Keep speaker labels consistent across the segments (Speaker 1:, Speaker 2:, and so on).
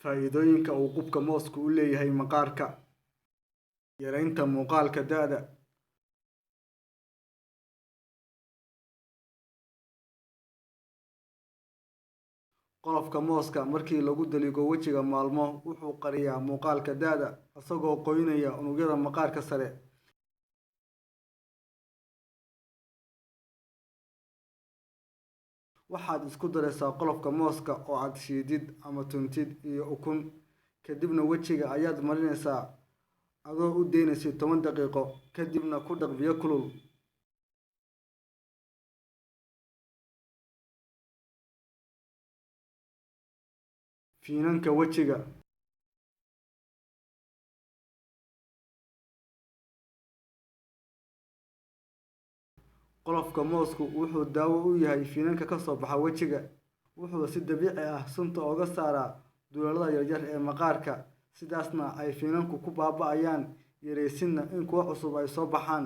Speaker 1: Faa'iidooyinka uu qubka moosku u leeyahay maqaarka. Yaraynta muuqaalka da'da. Qolofka mooska markii lagu daligo wejiga maalmo wuxuu qariyaa muuqaalka da'da isagoo qoynaya unugyada maqaarka sare. Waxaad isku daraysaa qolofka mooska oo aad shiidid ama tuntid iyo ukun, kadibna wejiga ayaad marinaysaa adoo u daynaysa 10 daqiiqo, kadibna ku dhaq biyo kulul. Finanka wejiga. Qolofka moosku wuxuu daawo u yahay finanka ka soo baxa wejiga. Wuxuu si dabiici ah sunta uga saaraa duleelada yaryar ee maqaarka, sidaasna ay finanku ku baaba'ayaan, yaraysiina in kuwa cusub ay soo baxaan.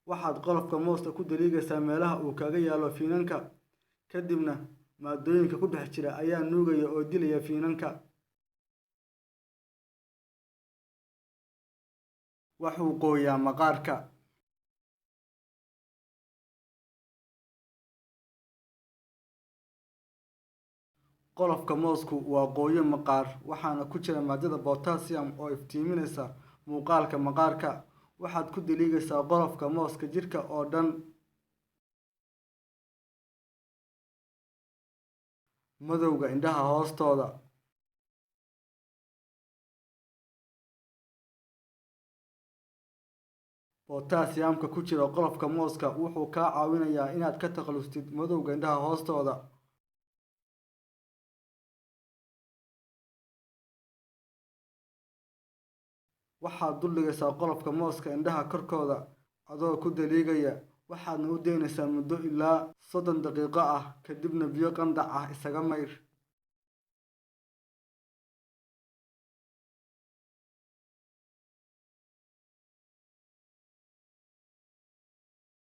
Speaker 1: Waxaad qolofka mooska ku daligaysaa meelaha uu kaga yaalo finanka, kadibna maaddooyinka ku dhex jira ayaa nuugaya oo dilaya finanka. Wuxuu qooyaa maqaarka. Qolofka moosku waa qooyo maqaar waxaana ku jira maadada potassium oo iftiiminaysa muuqaalka maqaarka. Waxaad ku daligaysaa qolofka mooska jidhka oo dhan. Madowga indhaha hoostooda. Potassium-ka ku jira qolofka mooska wuxuu kaa caawinayaa inaad ka takhalusitid madowga indhaha hoostooda. Waxaad dul dhigaysaa qolofka mooska indhaha korkooda adoo ku daligaya, waxaadna u daynaysaa muddo ilaa 30 daqiiqo ah, kadibna biyo qandac ah isaga mayr.